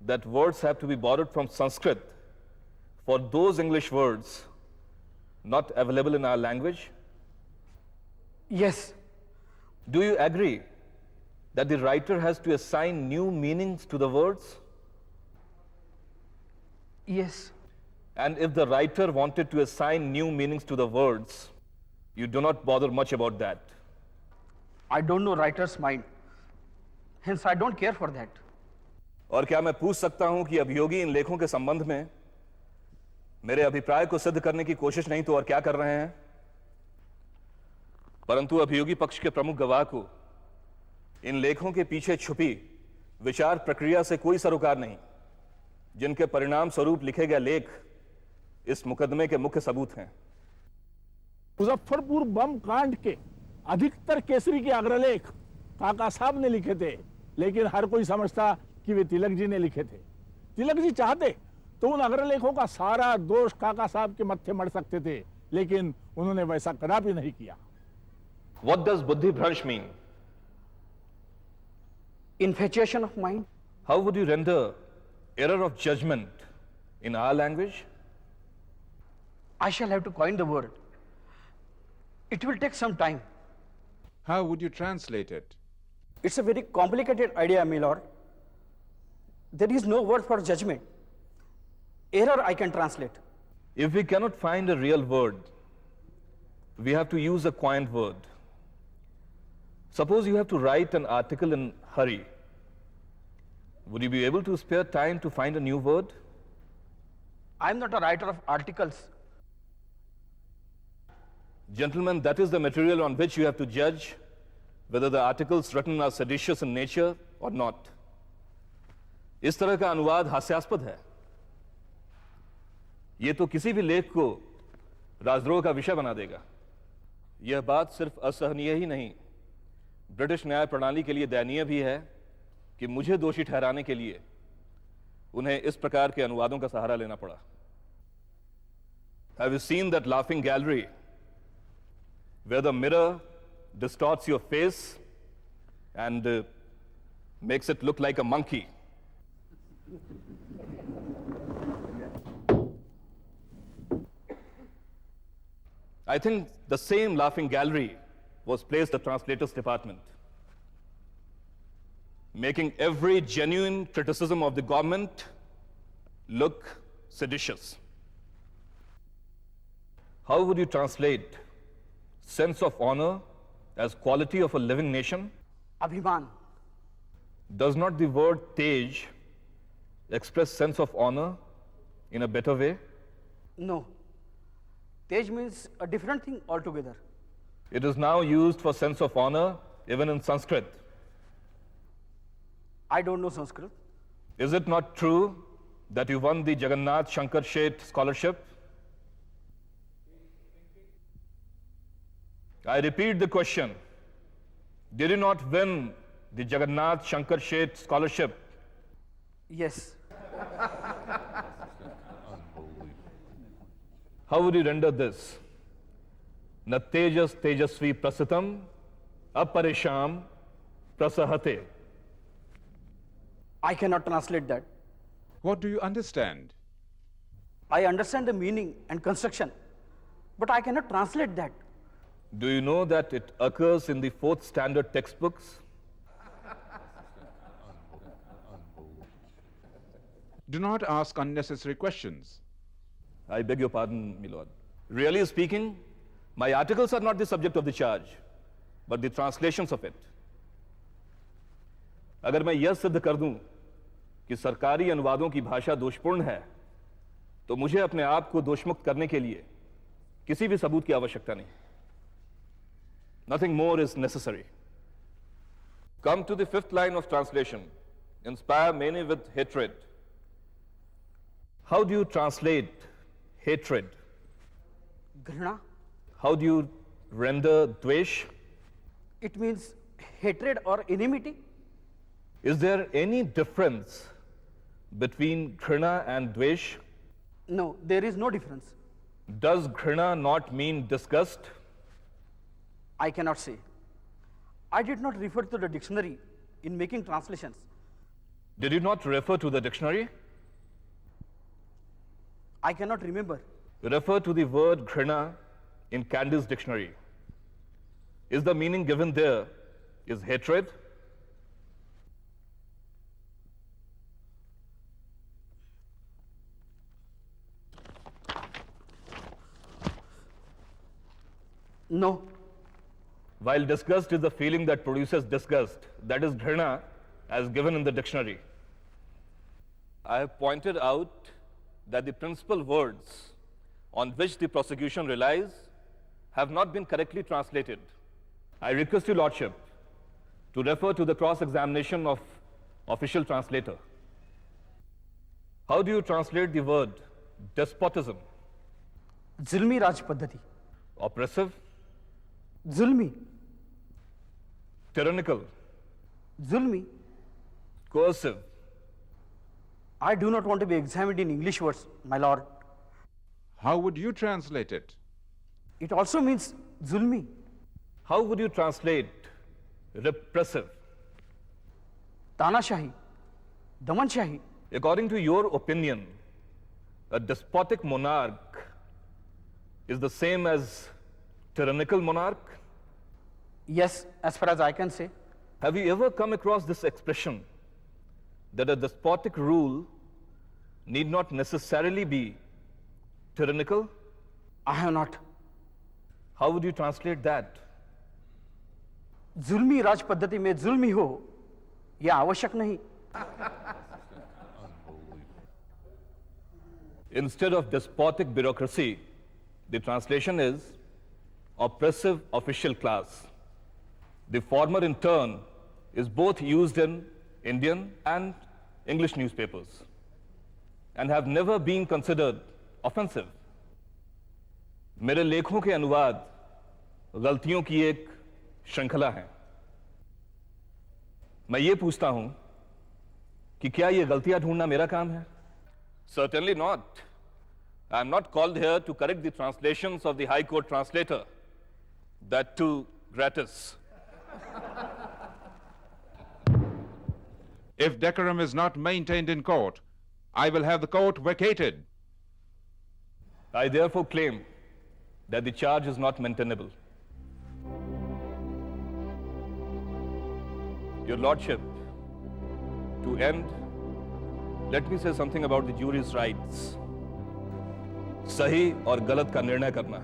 that words have to be borrowed from Sanskrit for those English words not available in our language? Yes. Do you agree that the writer has to assign new meanings to the words? Yes. And if the writer wanted to assign new meanings to the words, you do not bother much about that. I don't know writer's mind. Hence, I don't care for that. और क्या मैं पूछ सकता हूं कि अभियोगी इन लेखों के संबंध में मेरे अभिप्राय को सिद्ध करने की कोशिश नहीं तो और क्या कर रहे हैं? परंतु अभियोगी पक्ष के प्रमुख गवाह को इन लेखों के पीछे छुपी विचार प्रक्रिया से कोई सरोकार नहीं, जिनके परिणाम स्वरूप लिखे गए लेख इस मुकदमे के मुख्य सबूत हैं। मुजफ्फरपुर बम कांड के अधिकतर केसरी के अग्रलेख काका साहब ने लिखे थे, लेकिन हर कोई समझता कि वे तिलक जी ने लिखे थे। तिलक जी चाहते तो उन अग्रलेखों का सारा दोष काका साहब के मत्थे मढ़ सकते थे, लेकिन उन्होंने वैसा कदापि नहीं किया। What does buddhi bhransh mean? Infatuation of mind. How would you render error of judgment in our language? I shall have to coin the word. It will take some time. How would you translate it? It's a very complicated idea, my lord. There is no word for judgment. Error I can translate. If we cannot find a real word, we have to use a coined word. Suppose you have to write an article in hurry. Would you be able to spare time to find a new word? I'm not a writer of articles. Gentlemen, that is the material on which you have to judge whether the articles written are seditious in nature or not. इस तरह का अनुवाद हास्यास्पद है। यह तो किसी भी लेख को राजद्रोह का विषय बना देगा। यह बात सिर्फ असहनीय ही नहीं, ब्रिटिश न्याय प्रणाली के लिए दयनीय भी है कि मुझे दोषी ठहराने के लिए उन्हें इस प्रकार के अनुवादों का सहारा लेना पड़ा। Have you seen that laughing gallery where the mirror distorts your face and makes it look like a monkey? I think the same laughing gallery was placed at the translators department, making every genuine criticism of the government look seditious. How would you translate sense of honor as quality of a living nation? Abhiman. Does not the word tej express sense of honor in a better way? No. Tej means a different thing altogether. It is now used for sense of honor even in Sanskrit. I don't know Sanskrit. Is it not true that you won the Jagannath Shankar Sheth scholarship? I repeat the question. Did you not win the Jagannath Shankar Sheth scholarship? Yes. How would you render this? Na tejas tejasvi prasitam aparisham prasahate. I cannot translate that. What do you understand? I understand the meaning and construction, but I cannot translate that. Do you know that it occurs in the 4th standard textbooks? Do not ask unnecessary questions. I beg your pardon, my lord. Really speaking, my articles are not the subject of the charge, but the translations of it. अगर मैं यह सिद्ध कर दूं कि सरकारी अनुवादों की भाषा दोषपूर्ण है, तो मुझे अपने आप को दोषमुक्त करने के लिए किसी भी सबूत की आवश्यकता नहीं। Nothing more is necessary. Come to the 5th line of translation. Inspire many with hatred. How do you translate hatred? Ghrina. How do you render dvesh? It means hatred or enmity. Is there any difference between ghrina and dvesh? No, there is no difference. Does ghrina not mean disgust? I cannot say. I did not refer to the dictionary in making translations. Did you not refer to the dictionary? I cannot remember. Refer to the word ghrina in Candy's dictionary. Is the meaning given there is hatred? No. While disgust is the feeling that produces disgust, that is ghrina as given in the dictionary. I have pointed out that the principal words on which the prosecution relies have not been correctly translated. I request your lordship to refer to the cross-examination of official translator. How do you translate the word despotism? Zulmi Raj Paddhati. Oppressive? Zulmi. Tyrannical? Zulmi. Coercive? I do not want to be examined in English words, my lord. How would you translate it? It also means zulmi. How would you translate repressive? Tanashahi. Damanshahi. According to your opinion, a despotic monarch is the same as tyrannical monarch? Yes, as far as I can say. Have you ever come across this expression that a despotic rule need not necessarily be tyrannical? I have not. How would you translate that? जुल्मी राज पद्धति में जुल्मी हो यह आवश्यक नहीं. Instead of despotic bureaucracy, the translation is oppressive official class. The former in turn is both used in Indian and English newspapers and have never been considered offensive. मेरे लेखों के अनुवाद गलतियों की एक श्रृंखला है। मैं ये पूछता हूं कि क्या ये गलतियां ढूंढना मेरा काम है? Certainly not. I am not called here to correct the translations of the High Court translator. That too gratis. If decorum is not maintained in court, I will have the court vacated. I therefore claim that the charge is not maintainable. Your Lordship, to end, let me say something about the jury's rights. सही और गलत का निर्णय करना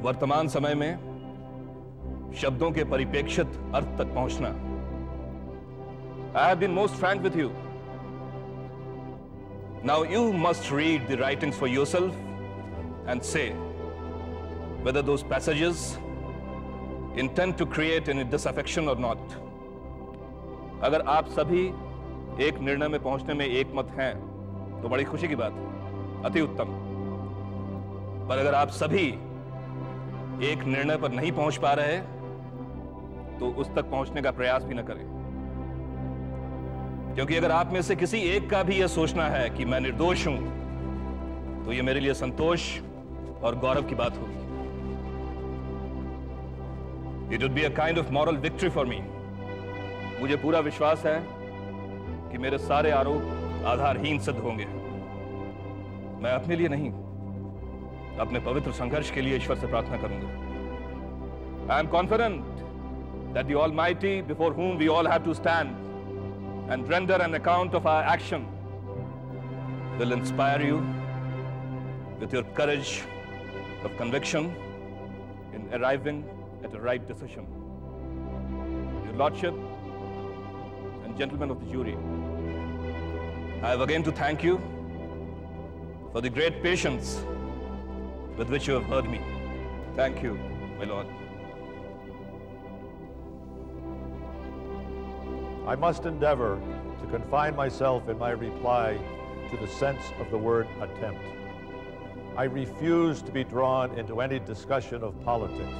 वर्तमान समय में शब्दों के परिप्रेक्षित अर्थ तक पहुंचना। I have been most frank with you. Now you must read the writings for yourself and say whether those passages intend to create any disaffection or not. अगर आप सभी एक निर्णय में पहुंचने में एकमत हैं तो बड़ी खुशी की बात है, अति उत्तम। पर अगर आप सभी एक निर्णय पर नहीं पहुंच पा रहे तो उस तक पहुंचने का प्रयास भी न करें, क्योंकि अगर आप में से किसी एक का भी यह सोचना है कि मैं निर्दोष हूं तो यह मेरे लिए संतोष और गौरव की बात होगी। It would be a kind of moral victory for me. मुझे पूरा विश्वास है कि मेरे सारे आरोप आधारहीन सिद्ध होंगे। मैं अपने लिए नहीं, अपने पवित्र संघर्ष के लिए ईश्वर से प्रार्थना करूंगा। I am confident that the Almighty, before whom we all have to stand and render an account of our action, will inspire you with your courage of conviction in arriving at a right decision. Your Lordship and gentlemen of the jury, I have again to thank you for the great patience with which you have heard me. Thank you, my Lord. I must endeavor to confine myself in my reply to the sense of the word attempt. I refuse to be drawn into any discussion of politics,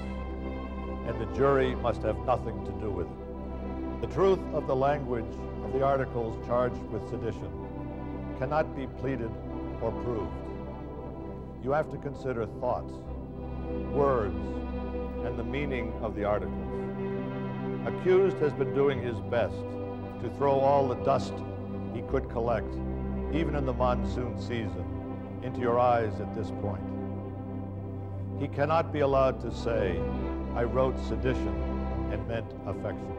and the jury must have nothing to do with it. The truth of the language of the articles charged with sedition cannot be pleaded or proved. You have to consider thoughts, words, and the meaning of the articles. Accused has been doing his best to throw all the dust he could collect, even in the monsoon season, into your eyes at this point. He cannot be allowed to say, I wrote sedition and meant affection.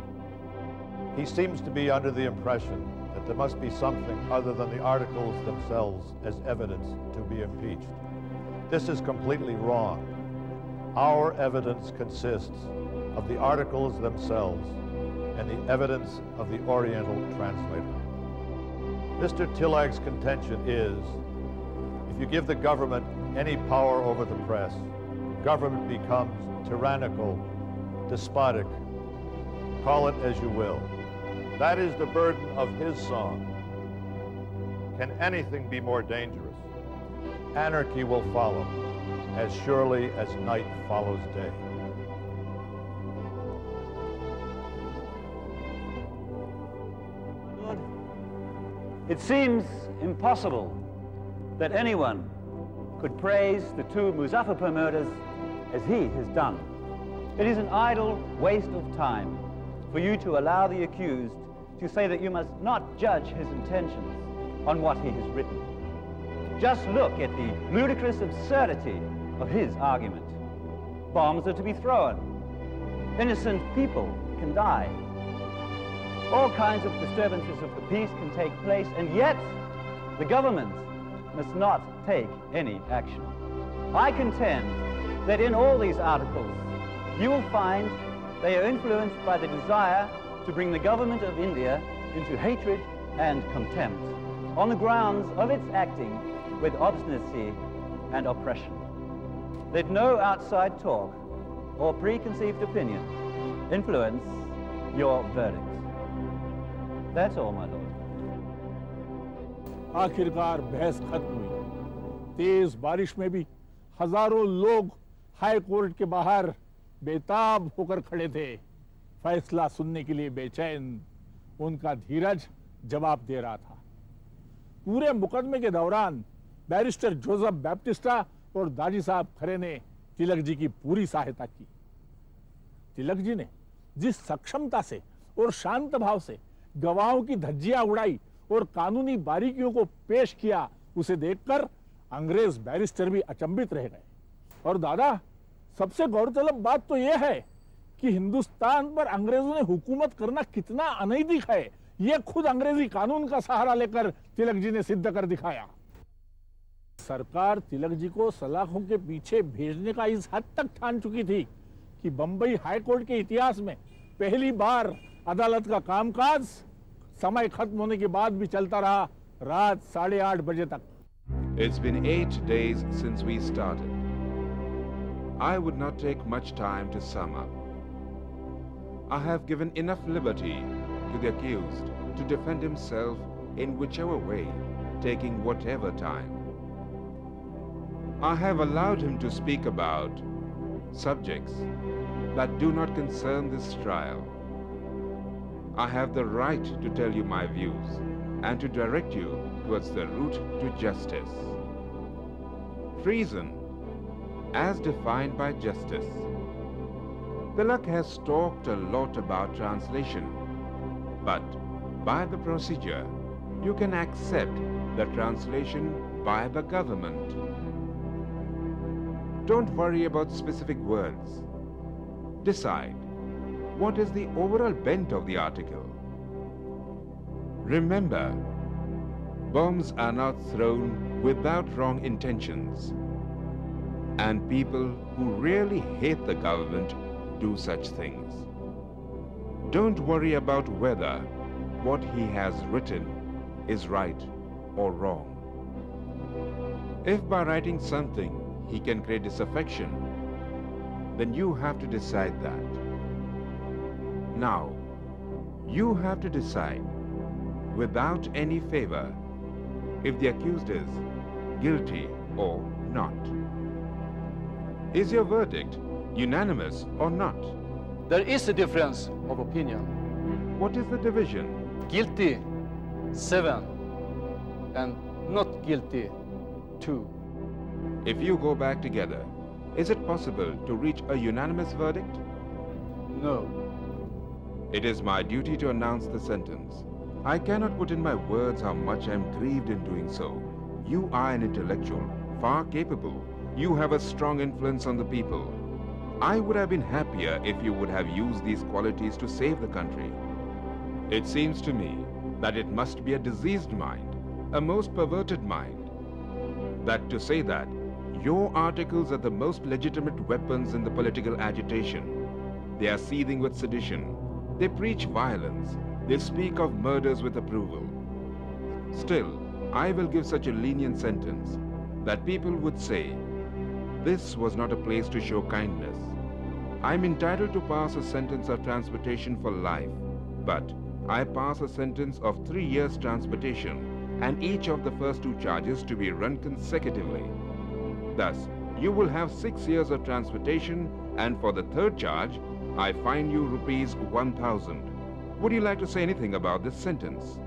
He seems to be under the impression that there must be something other than the articles themselves as evidence to be impeached. This is completely wrong. Our evidence consists of the articles themselves and the evidence of the Oriental translator. Mr. Tilag's contention is, if you give the government any power over the press, government becomes tyrannical, despotic, call it as you will. That is the burden of his song. Can anything be more dangerous? Anarchy will follow, as surely as night follows day. It seems impossible that anyone could praise the two Muzaffarpur murders as he has done. It is an idle waste of time for you to allow the accused to say that you must not judge his intentions on what he has written. Just look at the ludicrous absurdity of his argument. Bombs are to be thrown. Innocent people can die. All kinds of disturbances of the peace can take place, and yet the government must not take any action. I contend that in all these articles, you will find they are influenced by the desire to bring the government of India into hatred and contempt on the grounds of its acting with obstinacy and oppression. Let no outside talk or preconceived opinion influence your verdict. That's all, my lord. आखिरकार बहस खत्म हुई। तेज बारिश में भी हजारों लोग high court के बाहर बेताब होकर खड़े थे, फैसला सुनने के लिए बेचैन। उनका धीरज जवाब दे रहा था। पूरे मुकदमे के दौरान बैरिस्टर जोसेफ बैप्टिस्टा और दाजी साहब खरे ने तिलक जी की पूरी सहायता की। तिलक जी ने जिस सक्षमता से और शांत भाव से गवाहों की धज्जियां उड़ाई और कानूनी बारीकियों को पेश किया, उसे देखकर अंग्रेज बैरिस्टर भी अचंभित रह गए। और दादा, सबसे गौरतलब बात तो यह है कि हिंदुस्तान पर अंग्रेजों ने हुकूमत करना कितना अनैतिक है, यह खुद अंग्रेजी कानून का सहारा लेकर तिलक जी ने सिद्ध कर दिखाया। सरकार तिलक जी को सलाखों के पीछे भेजने का इस हद तक ठान चुकी थी कि बंबई हाई कोर्ट के इतिहास में पहली बार अदालत का कामकाज समय खत्म होने के बाद भी चलता रहा, रात 8:30 बजे तक। It's been 8 days since we started. I would not take much time to sum up. I have given enough liberty to the accused to defend himself in whichever way, taking whatever time. I have allowed him to speak about subjects that do not concern this trial. I have the right to tell you my views and to direct you towards the route to justice. Treason, as defined by justice. Tilak has talked a lot about translation, but by the procedure, you can accept the translation by the government. Don't worry about specific words. Decide what is the overall bent of the article. Remember, bombs are not thrown without wrong intentions, and people who really hate the government do such things. Don't worry about whether what he has written is right or wrong. If by writing something he can create disaffection, then you have to decide that. Now, you have to decide, without any favor, if the accused is guilty or not. Is your verdict unanimous or not? There is a difference of opinion. What is the division? Guilty 7 and not guilty 2. If you go back together, is it possible to reach a unanimous verdict? No. It is my duty to announce the sentence. I cannot put in my words how much I am grieved in doing so. You are an intellectual, far capable. You have a strong influence on the people. I would have been happier if you would have used these qualities to save the country. It seems to me that it must be a diseased mind, a most perverted mind. That to say that your articles are the most legitimate weapons in the political agitation. They are seething with sedition. They preach violence. They speak of murders with approval. Still, I will give such a lenient sentence that people would say, this was not a place to show kindness. I am entitled to pass a sentence of transportation for life, but I pass a sentence of 3 years transportation and each of the first 2 charges to be run consecutively. Thus, you will have 6 years of transportation, and for the 3rd charge, I fine you rupees 1,000. Would you like to say anything about this sentence?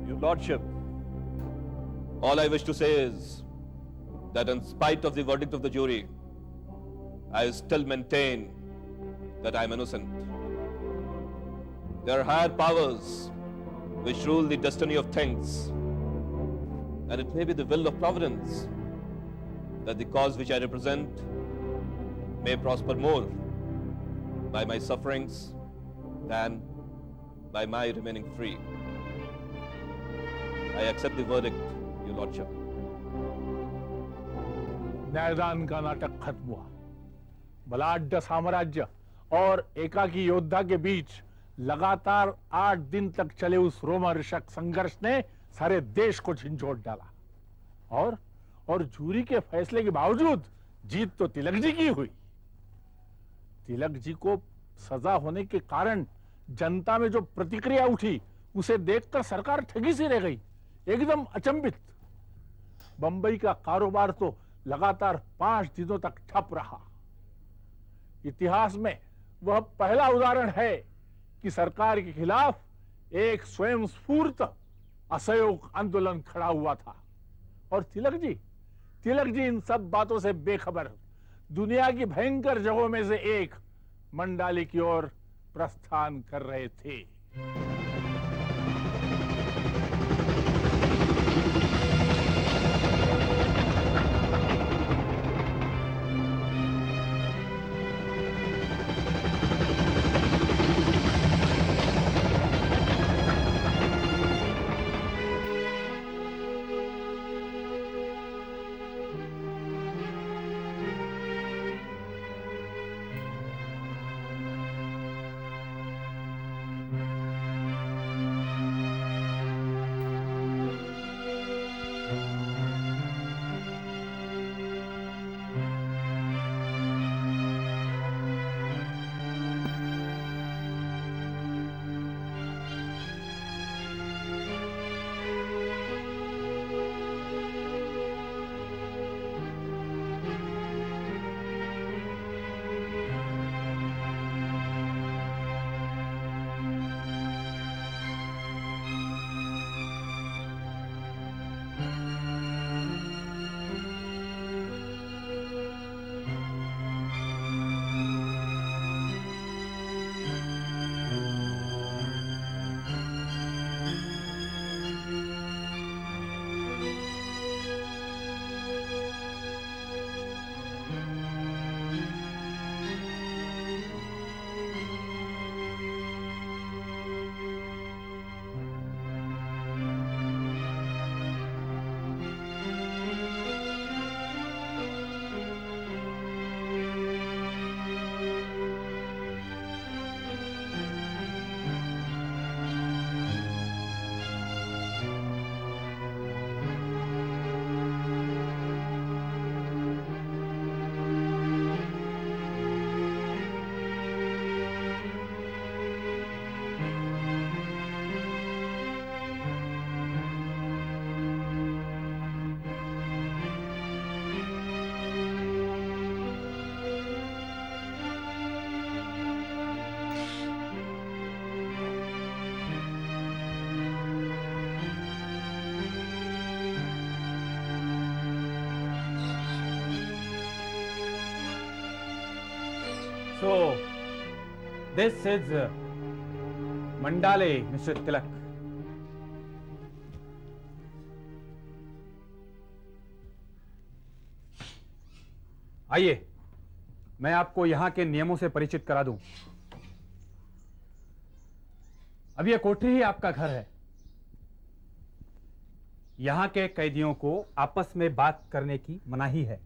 Your Lordship, all I wish to say is that in spite of the verdict of the jury, I still maintain that I am innocent. There are higher powers which rule the destiny of things, and it may be the will of Providence that the cause which I represent may prosper more by my sufferings than by my remaining free. I accept the verdict, Your Lordship. न्यायदान का नाटक खत्म हुआ। बलाढ्य साम्राज्य और एकाकी योद्धा के बीच लगातार 8 दिन तक चले उस रोमांचक संघर्ष ने सारे देश को झंझोड़ डाला और जूरी के फैसले के बावजूद जीत तो तिलक जी की हुई। तिलक जी को सजा होने के कारण जनता में जो प्रतिक्रिया उठी उसे देखकर सरकार ठगी सी रह गई, एकदम अचंभित। बंबई का कारोबार तो लगातार 5 दिनों तक ठप रहा। इतिहास में वह पहला उदाहरण है कि सरकार के खिलाफ एक स्वयं स्फूर्त असहयोग आंदोलन खड़ा हुआ था। और तिलक जी इन सब बातों से बेखबर दुनिया की भयंकर जगहों में से एक मंडाली की ओर प्रस्थान कर रहे थे। So, this is Mandale, Mr. Tilak. आइए, मैं आपको यहां के नियमों से परिचित करा दूं। अब यह कोठरी ही आपका घर है। यहां के कैदियों को आपस में बात करने की मनाही है।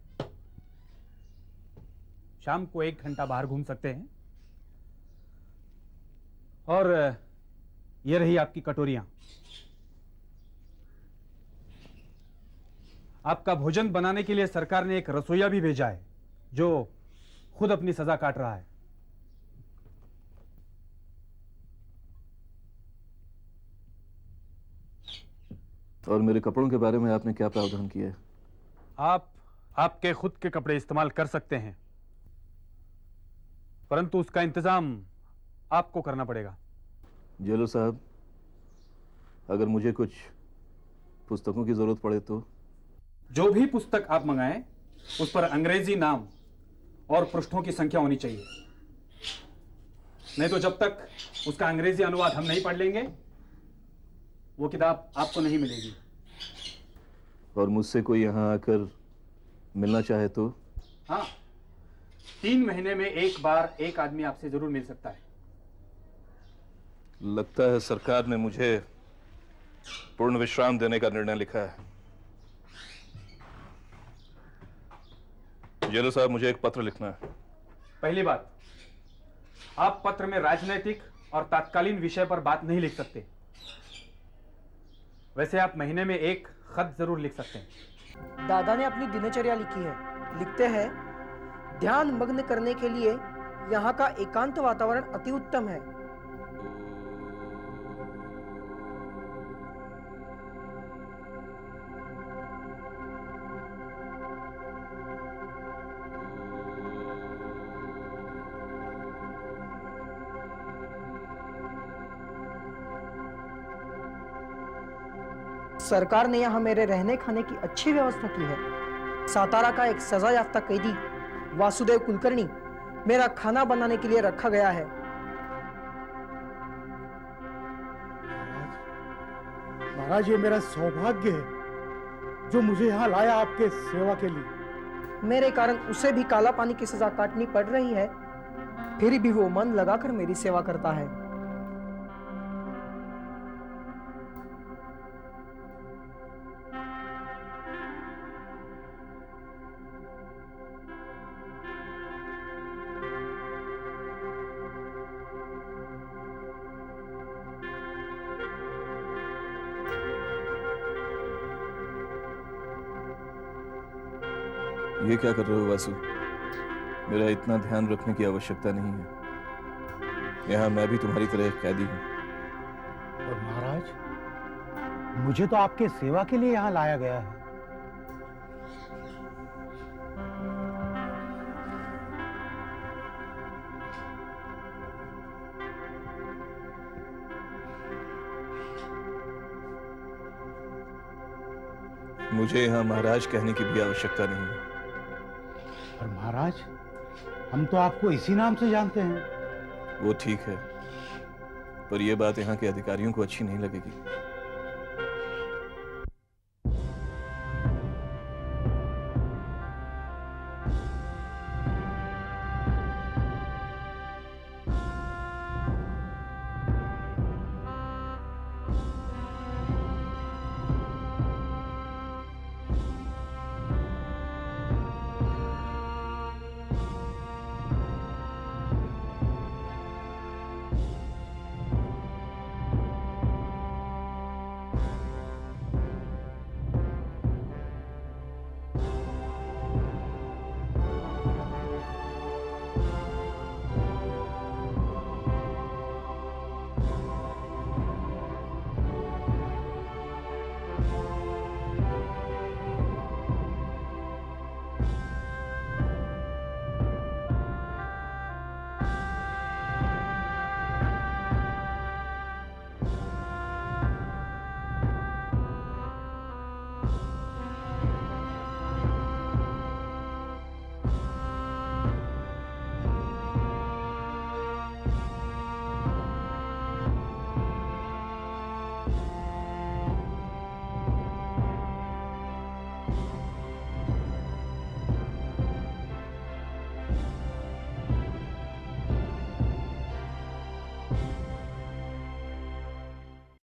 शाम को 1 घंटा बाहर घूम सकते हैं। और ये रही आपकी कटोरियां। आपका भोजन बनाने के लिए सरकार ने एक रसोइया भी भेजा है, जो खुद अपनी सजा काट रहा है। और मेरे कपड़ों के बारे में आपने क्या प्रावधान किया है? आप आपके खुद के कपड़े इस्तेमाल कर सकते हैं, परंतु उसका इंतजाम आपको करना पड़ेगा। जेलो साहब, अगर मुझे कुछ पुस्तकों की जरूरत पड़े तो? जो भी पुस्तक आप मंगाएं, उस पर अंग्रेजी नाम और पृष्ठों की संख्या होनी चाहिए। नहीं तो जब तक उसका अंग्रेजी अनुवाद हम नहीं पढ़ लेंगे, वो किताब आपको नहीं मिलेगी। और मुझसे कोई यहाँ आकर मिलना चाहे तो? हाँ, 3 महीने में एक बार एक आदमी आपसे जरूर मिल सकता है। लगता है सरकार ने मुझे पूर्ण विश्राम देने का निर्णय लिखा है। जेलो साहब, मुझे एक पत्र लिखना है। पहली बात, आप पत्र में राजनीतिक और तात्कालीन विषय पर बात नहीं लिख सकते। वैसे आप महीने में एक खत जरूर लिख सकते हैं। दादा ने अपनी दिनचर्या लिखी है। लिखते हैं, ध्यान मग्न करने के लिए यहाँ का एकांत वातावरण अति उत्तम है। सरकार ने यहाँ मेरे रहने खाने की अच्छी व्यवस्था की है। सातारा का एक सजा याफ्ता कैदी वासुदेव कुलकर्णी मेरा खाना बनाने के लिए रखा गया है। महाराज, ये मेरा सौभाग्य है जो मुझे यहाँ लाया आपके सेवा के लिए। मेरे कारण उसे भी काला पानी की सजा काटनी पड़ रही है, फिर भी वो मन लगाकर मेरी सेवा करता है। ये क्या कर रहे हो वासु? मेरा इतना ध्यान रखने की आवश्यकता नहीं है। यहाँ मैं भी तुम्हारी तरह एक कैदी हूँ। और महाराज, मुझे तो आपके सेवा के लिए यहाँ लाया गया है। मुझे यहाँ महाराज कहने की भी आवश्यकता नहीं है। पर महाराज, हम तो आपको इसी नाम से जानते हैं। वो ठीक है, पर यह बात यहाँ के अधिकारियों को अच्छी नहीं लगेगी।